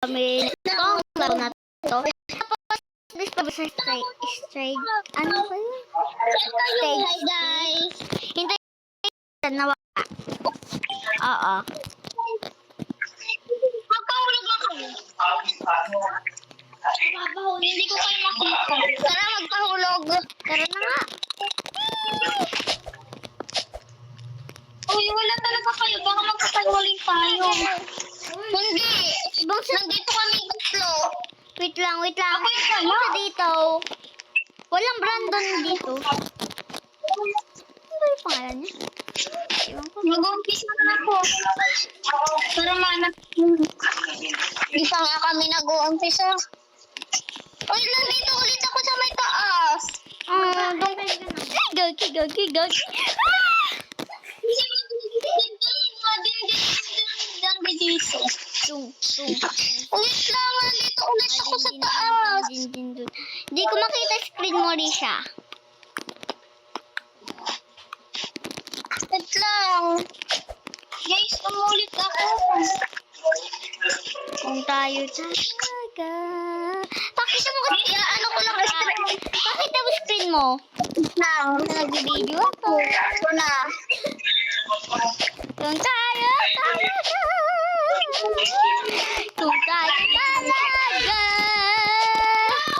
kami itong laro na to. Tapos, this pa ba sa stage? Ano ba yun? Stage guys. Hintay nawala. Oo. Magpahulog ako. Hindi ko kayo makita. Tara, magpahulog. Tara na nga. Uy, wala talaga kayo. Baka magkakaiwaling tayo. Hindi. Nandito kami tatlo. Wait lang. Ako yung sama. Isa dito. Walang Brandon dito. Ano ba yung pangalan niya? Ewan ko. Mag-umpisa na ako. Para manap. Hindi pa nga kami nag-uumpisa. Uy, nandito ulit ako sa may taas. Gag. Ulit lang, nandito ulit ako sa taas. Hindi ko makita screen mo, Risha. Wait lang. Guys, umulit ako. Kung tayo talaga. Pakita mo kasi. Ano ko lang Pakita mo screen mo. wait lang. Nag-video ako. Ito na. Kung tayo talaga. Kung tayo talaga.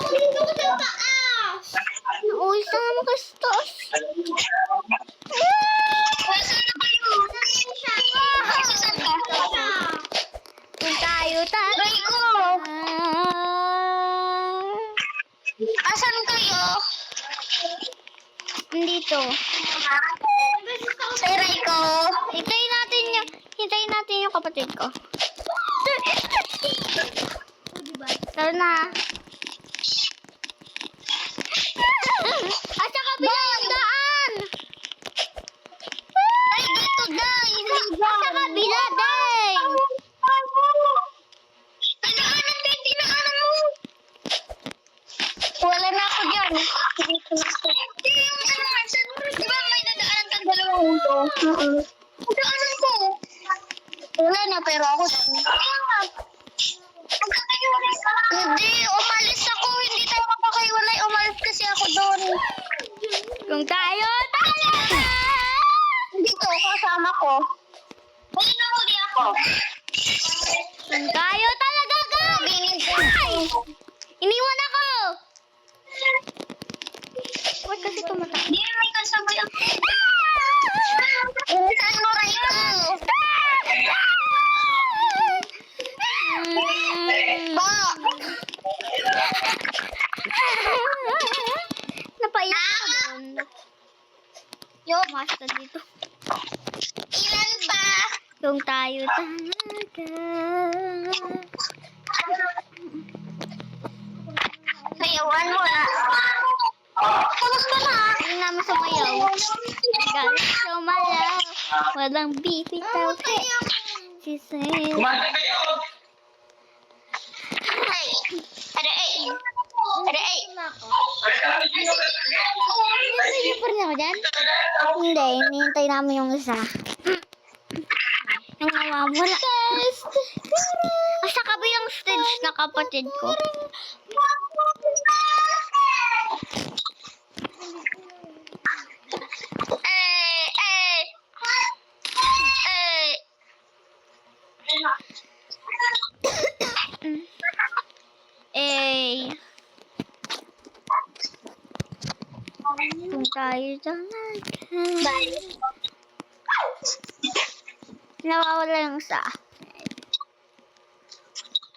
Dito ko sa taas. Uy, saan mo kasi taas? Nasaan na kayo? Nasaan ka? Kung tayo talaga. Try ko. Asan kayo? Dito. Try ko. Hintayin natin yung kapatid ko. Tara na. At sa kabilang daan. Ay, dito dahil. At sa kabila, dang. Dinaanan din, dinaanan mo. Wala na ako dyan. Dito na ako. Di ba may nadaanan kang dalawang ulo? Nadaanan ko. Wala na, pero ako dyan. Hindi, umalis ako. Hindi tayo makakaiwalay. Umalis kasi ako doon. Kung tayo talaga. Dito, kasama ko. Wala na huli ako. Kung tayo talaga, Sabihin ko. Ay! Iniwan ako. Ba't kasi tumatak? Hindi, may kasabay ako. Saan mo kayo? Ba? Napaiyak ako doon. Yo, Basta dito. ilan pa? Kung tayo talaga. Sayawan mo na. Tapos ka na. Hindi namin sumayaw. Galing sumalaw. Walang bibitaw. Si Sel. Ay. Ada ay. Ada ay. Hindi pa rin ako dyan? Hindi, hinihintay namin yung isa. Yung nawawala. Sa kabilang stage na kapatid ko. Eh, kung tayo talaga. Nawawala yung isa.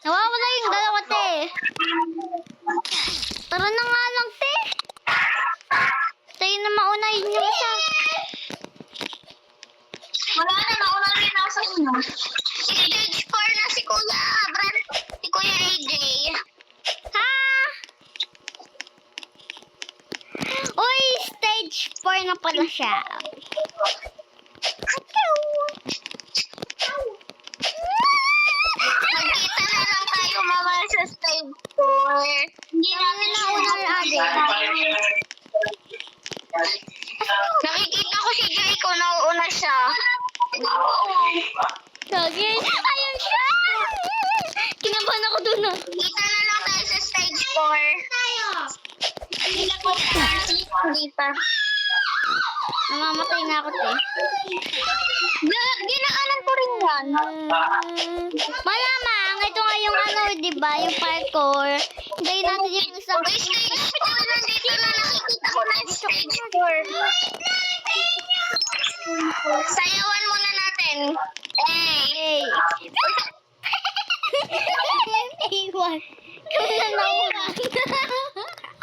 Nawawala yung dalawa, te. Tara na nga lang, te. Tayo na maunahin yung isa. Wala na, nauna rin ako sa inyo. Stage 4 na si Kuya Brad, si Kuya AJ. Ha? Uy, stage 4 na pala siya. Magkita na lang tayo mamaya sa stage 4. Hindi namin Nauna rin, ate. Nakikita ko si Jay ko, nauuna siya. Sige. Ayun siya. Kinabahan ako dun ah. Kita na lang tayo sa stage 4. Hindi ko hindi pa. Namamatay na ako, te. Ginaanan ko rin yan. Malamang, ito nga yung ano, di ba? Yung parkour. Hintayin natin yung isang... Uy, stage 4. Nandito na nakikita ko na yung stage 4. Sayawan muna natin. Hey! Iwan. Kung na nakuha.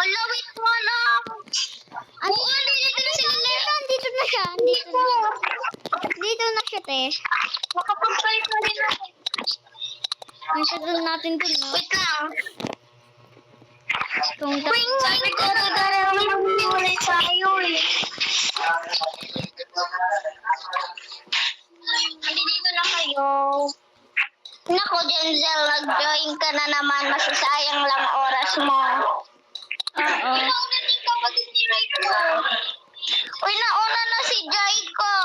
Ala, wait mo lang. Oo, nandito na sila. Dito na siya. Dito na siya, te. Makapag-balik na rin natin. Ang tagal natin dun, no? Wait lang. Kung Wing, sabi ko na ulit tayo eh. Hindi dito na kayo. Nako, Denzel, nag-join ka na naman. Masasayang lang oras mo. Oo. Nauna din kapatid ni Raiko. Uy, nauna na si Jaiko.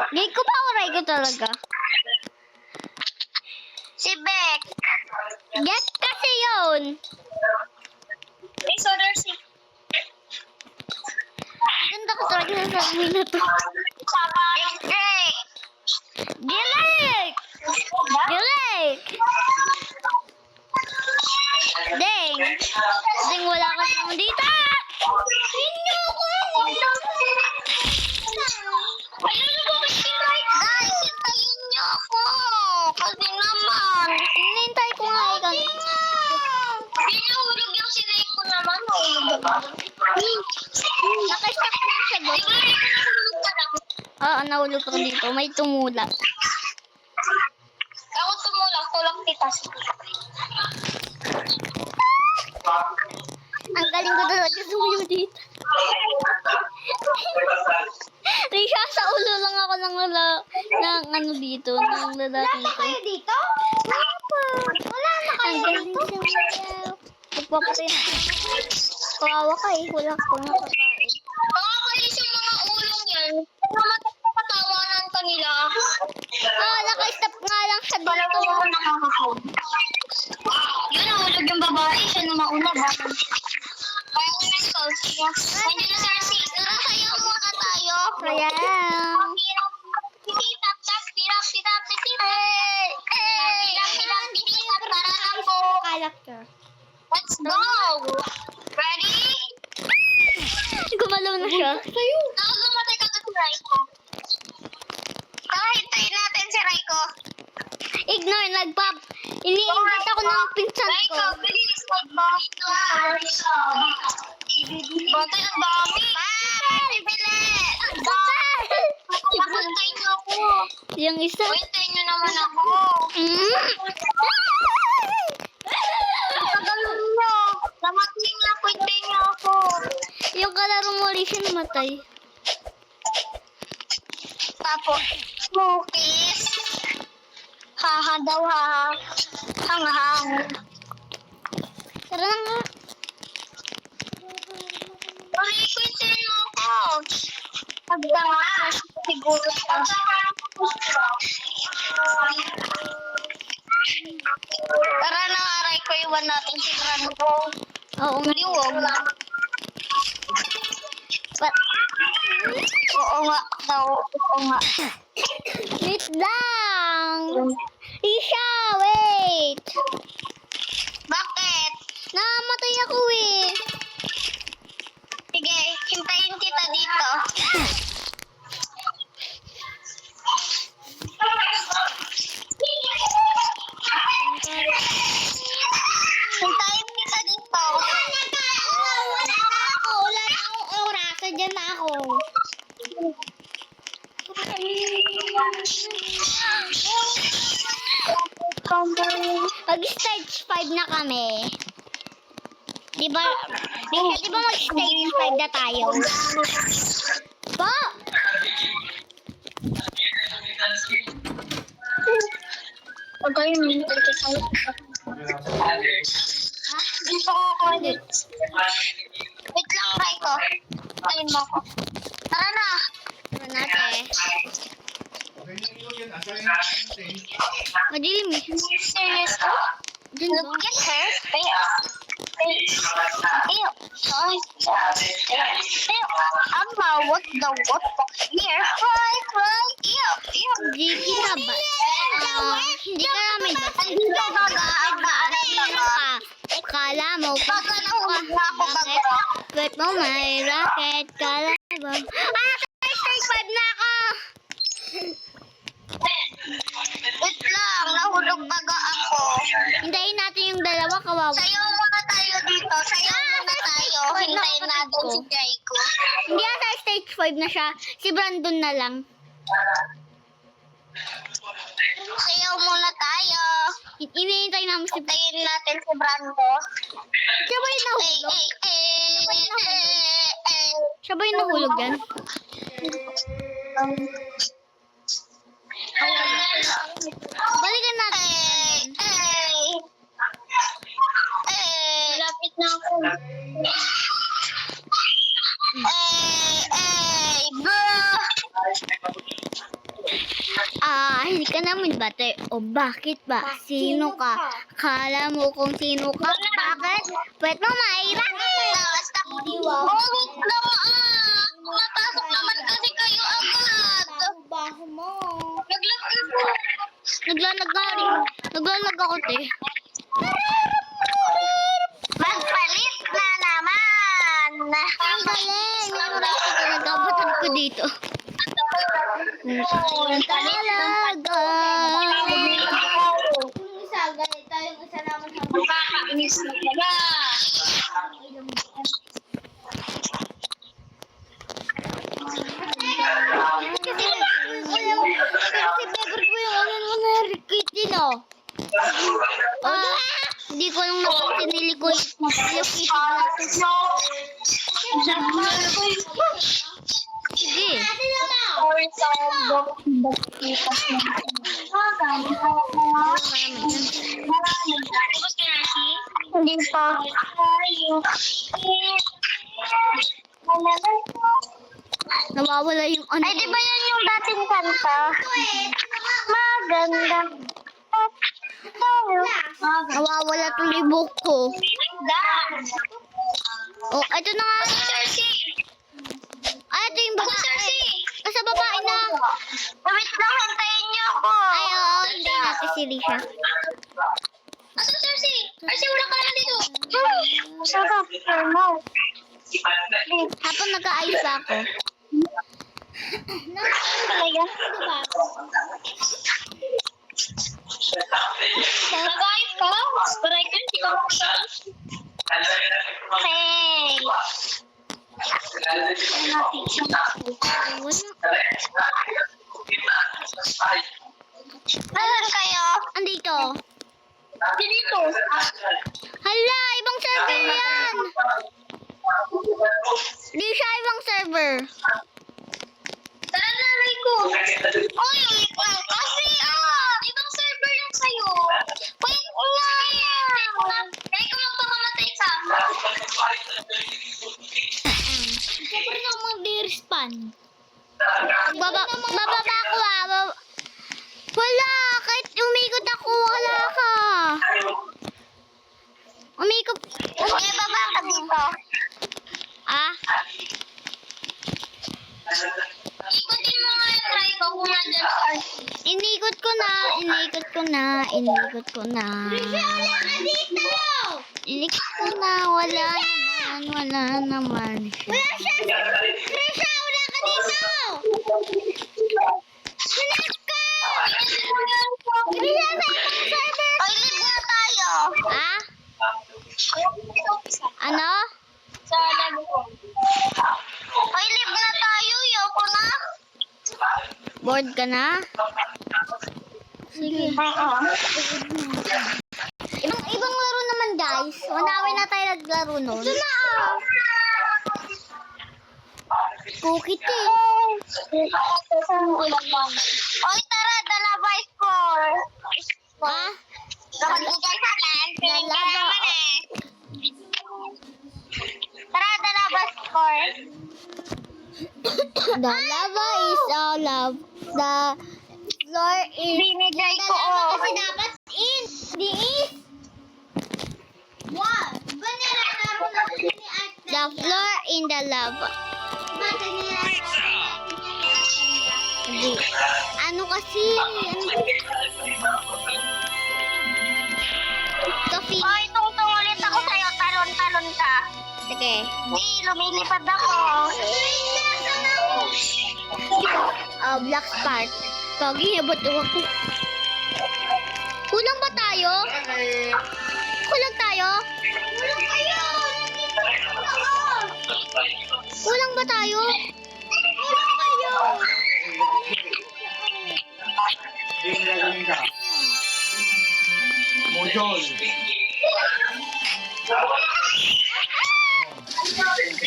Gay ko ba o Ray ko talaga? Si Beck. Yes kasi yun. Hey, so there's si... Ganda ko talaga sa sabihin na to. It's Drake. Gilek! Gilek! Deng! Deng, wala ka naman dito! Hinyo ko! Ayun na ba si Drake? Guys, hintayin niyo ako. Kasi naman. Hinintay ko nga ikaw. Hindi na hulog yung si Drake ko naman. Nakastop na siya doon. Hulog ka lang. Oo, nahulog ako dito. May tumulak. Ako tulak kita. Ang galing ko talaga sumayo dito. Risha, sa ulo lang ako ng ano dito, ng lalaki ko. dito? Wala pa. Wala na Ang galing sumayaw. Magpapatay na. Kawawa ka eh, wala ka pang nakakain. Nakakainis yung mga ulong yan. Namatawanan ka nila. Naka-stop nga lang siya Wala dito. mo nakakakaw. Yun, nahulog yung babae. Siya na mauna ba? Kaya ko yung salt. Nandiyan na si Arsi. Tara, sayaw muna tayo. Sayang. Character. Let's go! Ready? Gumalaw na siya. Sayo. Nakagumatay ka to si Raiko. Tara, hintayin natin si Raiko. Ignore, ini-invite ako ng pinsan ko. Raiko, bilis mag-boss. Batay, ang dami. Bilis! Ang dami! Hintayin niyo ako. Yung isa. Hintayin niyo naman ako. Tagalun niyo. Namating niyo ako. Hintayin niyo ako. Yung kalaro mo rin siya namatay. Tapos, smokies. Haha daw, haha. Hang-hang. Tara na nga. Pag-iquitin mo ako. Pagdangas siguro ka. Tara na, aray ko, iwan natin si Franco. Oo nga. Liwag. But, Oo nga daw. Oo nga. wait lang. Isha, wait. Bakit? Namatay ako eh. Sige, hintayin kita dito. Hintayin kita dito. Wala na akong oras. Sadyan na ako. Mag-stage 5 na kami. Diba mag-stage 5 na tayo? Po! Okay, dito ako ulit. Wait lang, Raiko. Tayin mo ako. Tara na. Tara natin. Madilim eh. Serious? Dyan ba? Look at her face. Ew. Ew. Amma, what the here? Cry. Ew. Hindi kita ba? Hindi ka namin ba? Andito baga. Sino ka? Kala mo, Baga nahulog na ako baga. wait mo may rocket. Kala mo. Stage 5 na ako! Wait lang, nahulog baga ako. Hintayin natin yung dalawa, kawawa. Sayaw muna tayo dito. Sayaw muna tayo. Hintayin natin si Jaiko. Hindi ata stage 5 na siya. Si Brandon na lang. Sayaw muna tayo. Hinihintay namin si Hintayin natin si Brando. Siya ba yung nahulog? Siya ba yung nahulog yan? Balikan natin. Lapit na ako. Bro! Hindi ka namin bate. O bakit ba? Sino ka? Kala mo kung sino ka? Bakit? Pwede mo mairakin. Basta, wait lang Napasok naman kasi kayo agad. Baho mo. Naglalag ako, te. Magpalit na naman. Ang galing. Nagkabutan ko dito. Talaga. Yung isa, ganito. Yung isa naman sa Nakakainis na pala. Kasi favorite ko yung ano na requit din, oh. Hindi ko lang napansin nilikoy. Sige. Hindi pa. Nawawala yung ano. Ay, di ba yan yung dating kanta? Maganda. Nawawala tuloy buhok ko. Oh, ito na nga. Ay, ito yung babae. Sa babae na. Wait lang, hantayin niyo ako. Ay, oo. Hindi natin si Risha. Asa, Cersei? Cersei, wala ka naman dito. Sarap. Habang nag-aayos ako. Talaga? Nag-ayos ka? Paray ka, hindi ka makasal. Hey. Nasaan kayo? Andito. Dito. Hala, ibang server yan. Di siya ibang server. Saan nanay ko? Oy, wait lang. Kasi, ibang server yung sa'yo. Wait lang. Kaya ko magpakamatay ka. Siyempre na mag-respawn. Bababa ko. Wala, kahit umikot ako, wala ka. Umikot. Okay, baba ka dito. Ikutin mo nga yung try ko kung nandun sa RC. Inikot ko na. Risha, wala ka dito! Inikot ko na, wala naman. Wala siya! Risha, wala ka dito! Hanap ka! Risha, sa ibang server! Oy, live na tayo. Ano? Sa live ko. Oy, live na tayo. Yoko na. Bored ka na? Sige. Ibang laro naman, guys. 1 hour na tayo naglaro nun. Ito na, Cookie tea. Oy, tara, dalawa score. Ah? Kapag ka lang, feeling ka Dalawa. naman eh. Tara, dalawa score. The lava is all of the floor is... Binigay ko, oh. Kasi dapat in. Di is. What? The floor in the lava. Di. Ano kasi? Coffee. Ay, tungtong ulit ako sa'yo. Talon-talon ka. Sige. Di, lumilipad ako. Black Spark. Pogi, nabato ako. Kulang ba tayo? Kulang tayo? Kulang kayo! Kulang ba tayo? Kulang kayo!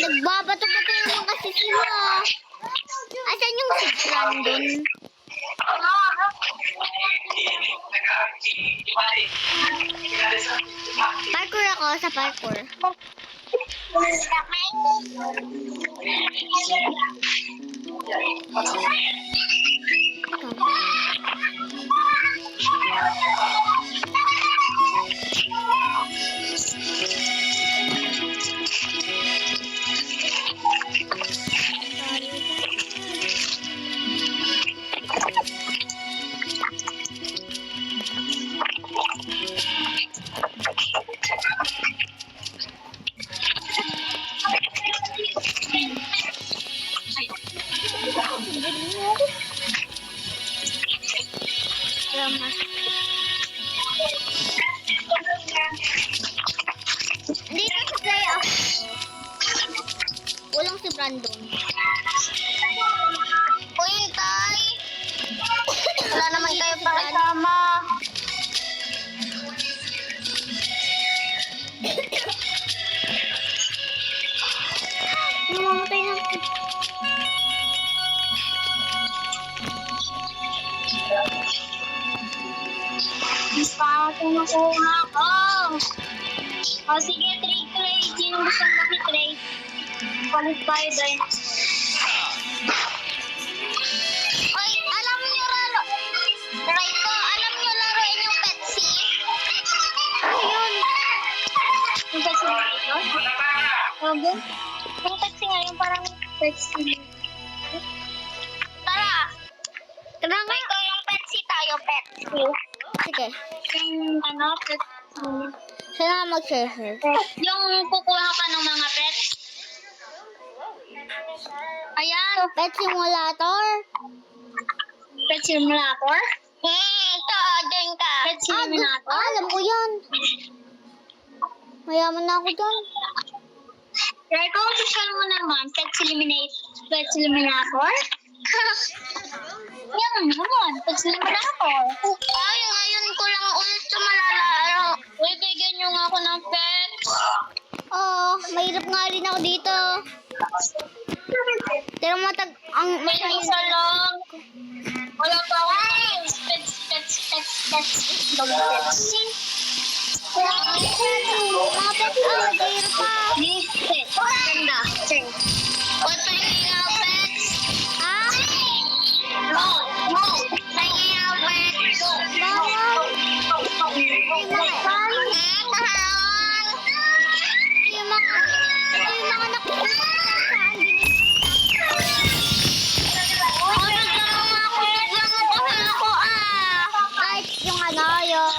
Nagbabato-bato naman kasi sila. Asan yung si Brandon? Parkour ako sa parkour. Dito si Freya. Walang si Brandon. Uy, tay. Wala naman kayo pakisama. Namamatay na ako. Mas nakuha ko. O sige, trade. Sino gusto mo trade? Palit tayo doon. Oy, alam niyo laro. Raiko, alam niyo laruin yung Pepsi? Ano yun? Yung Pepsi na yun? Okay. Yung Pepsi nga, yung parang Pepsi. Tara! Tara nga. Raiko, yung Pepsi tayo, Pepsi. Sige. Yung ano, Pepsi. Saan nga mag-share? Yung kukuha ka ng mga pets. Ayan. Pet Simulator? Pet Simulator? Ito, doon ka. Pet Simulator? Alam ko yan. Mayaman na ako doon. Rico, gusto mo naman, Pet Simulator? Yan naman, Pet Simulator. Ay, ngayon ko lang ulit sa malalaro. Uy, bigyan niyo nga ako ng pets. Oo, mahirap nga rin ako dito. Pero ang May isa lang. Wala pa ako. Pets. Dog pets. Mga pet, mahirap pa. Pets. Ganda. What pets? Ha? No. Pets. Yung mga nakuha saan din. Kahit yung ano, yung...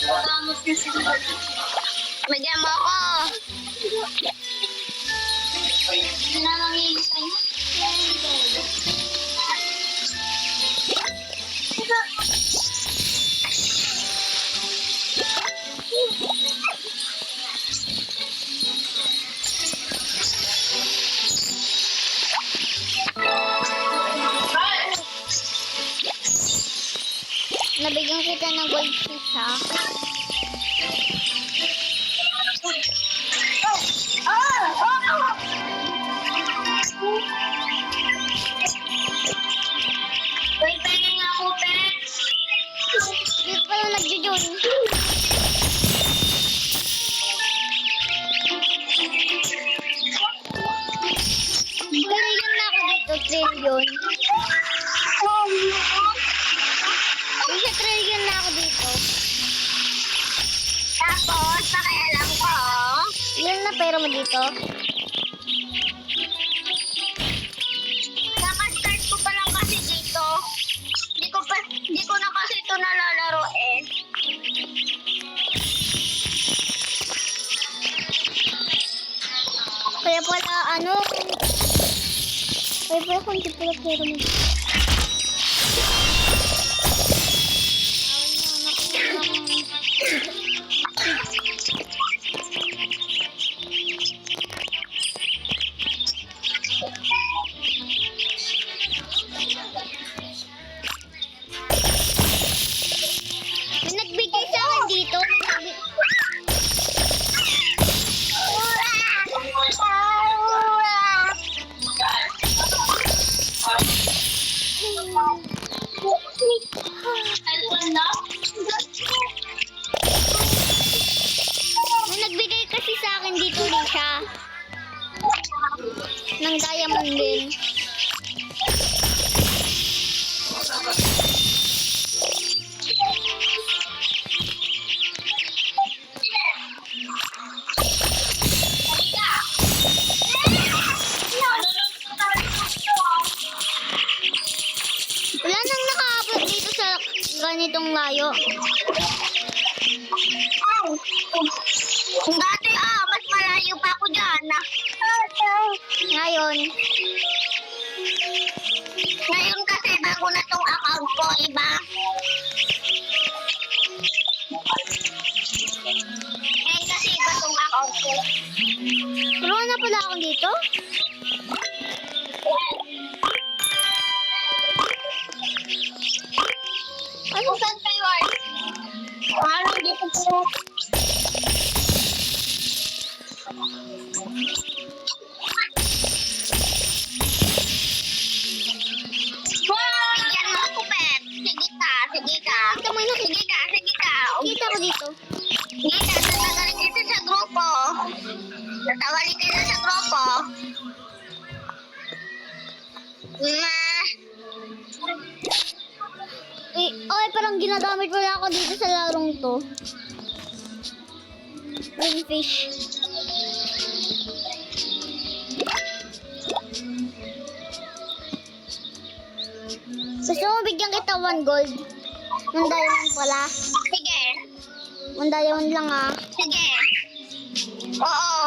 Ito, goldfish. Bigyan mo ako. Nanangin sa'yo. Nabigyan kita ng goldfish, ha? yun. Trillion na ako dito, trillion. Isa trillion na ako dito. Tapos, pakialam ko. Ilan na pera mo dito? Nakastart ko pa lang kasi dito. Di ko na kasi ito nalalaro eh. Kaya pala, ano? Kaya pala kung hindi pala pera mo dito. May nagbigay sa akin dito. May nagbigay kasi sa akin dito din siya. Ng diamond din. Wala nang nakaabot dito sa ganitong layo. Dati mas malayo pa ako dyan. Ngayon, Ngayon kasi bago na tong account ko, iba. Ngayon kasi iba tong account ko. turuan na pala ako dito. Ano saan kayo ay? Parang dito po. Bigyan mo ako, Pet. Sige ka, sige ka. Kita mo yun. Sige ka, sige ka. Kita ko dito. Sige ka, tatanggalin kita sa grupo. Tatanggalin kita sa grupo. Ay, parang ginagamit pala ako dito sa larong to. Greenfish. Gusto mo bigyan kita 1 gold? 1 diamond pala. Sige. 1 diamond lang ah. Sige. Oo.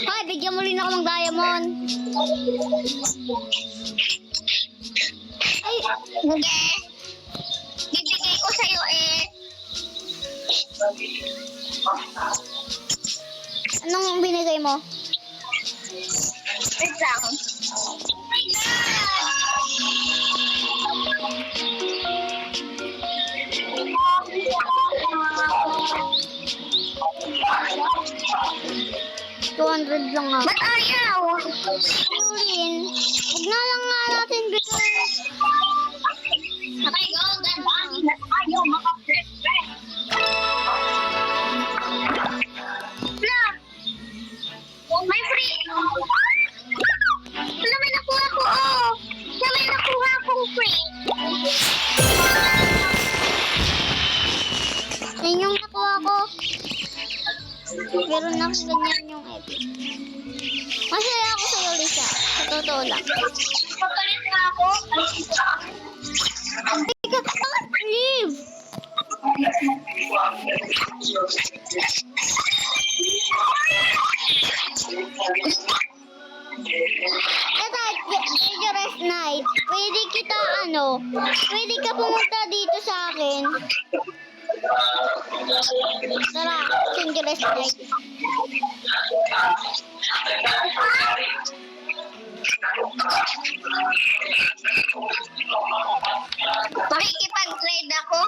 Ay, bigyan mo rin ako ng diamond. Ay, Sige. Bibigay ko sa'yo eh. anong binigay mo? Wait lang. Oh my God! 200 lang ah. Ba't ayaw? Ano rin? Huwag na lang nga natin bigyan. Okay, go. Ganda. Ayaw maka-press-press. Wala. May free. Wala, may nakuha ko. Oh. Wala, may nakuha akong free. Yan yung nakuha ko. Meron na akong ganyan yung epic. Masaya ako sa'yo, Lisa. Sa totoo lang. Papalit na ako. Teka, leave! Ito, dangerous night. Pwede kita, pwede ka pumunta dito sa akin. Tara, dangerous night. Makikipag-trade ako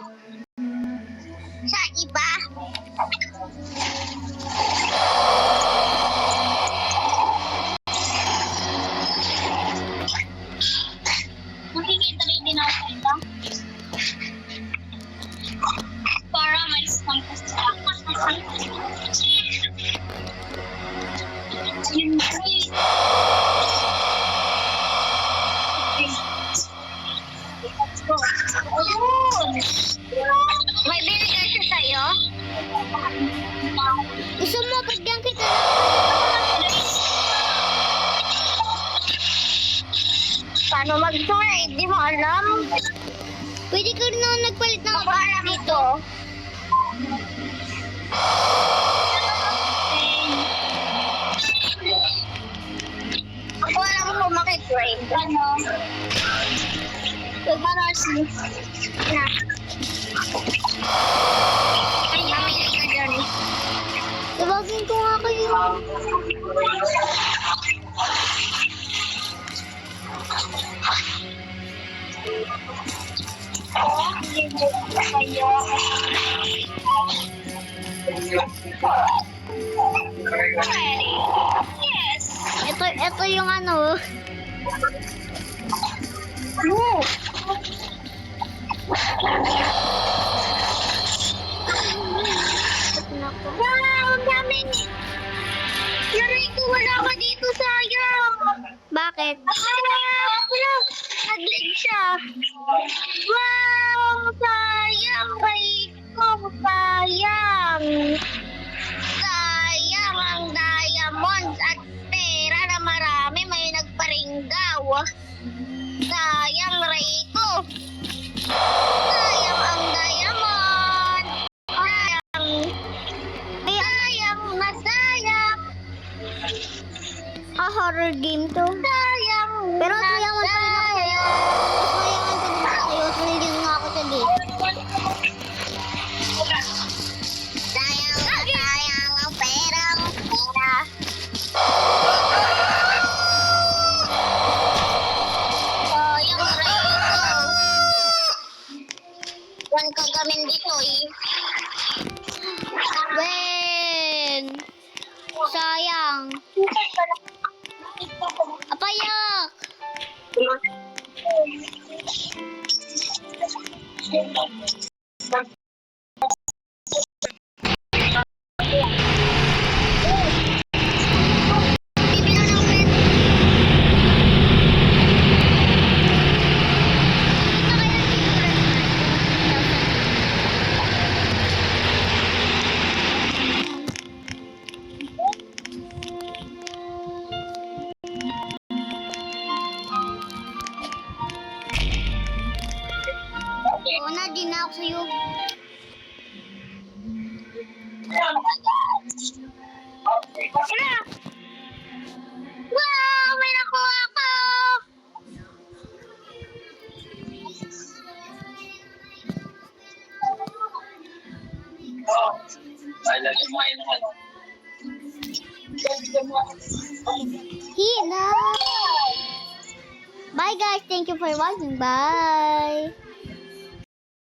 sa iba. Makikita rin din ako sa iba. Ayun! May binigay siya sa'yo? Gusto mo, bigyan kita Paano mag-trade? Di mo alam? Pwede ka rin ako nagpalit ng Ako alam ito. Ako alam ko makitrade. Ano? Pagbarasi. Na. Ay, mamili ka dyan. Tawagin ko nga kayo. Yes. Ito yung ano. No. Wow, ang daming. Yaray ko, wala ka dito, sayang. Bakit? Wala. Nag-lag siya. Wow, sayang. Raiko, sayang. Sayang ang diamonds at pera na marami may nagparinggaw. Sayang, Raiko. Sayang ang diamond. Sayang. Sayang na sayang. Horror game to. Sayang. Pero na sayangan pa rin ako sa'yo. Mas mayangan pa din ako sa'yo. Sinigil nga ako sa game. Sayang na sayang ang perang pera. Sayang, Raiko. Yan kagamin dito eh. Wen! Sayang. Apayak! Bibili ng red. Oo na, di na ako sa'yo. Wala. Wow, may nakuha ko. Hina! Bye guys, thank you for watching. Bye!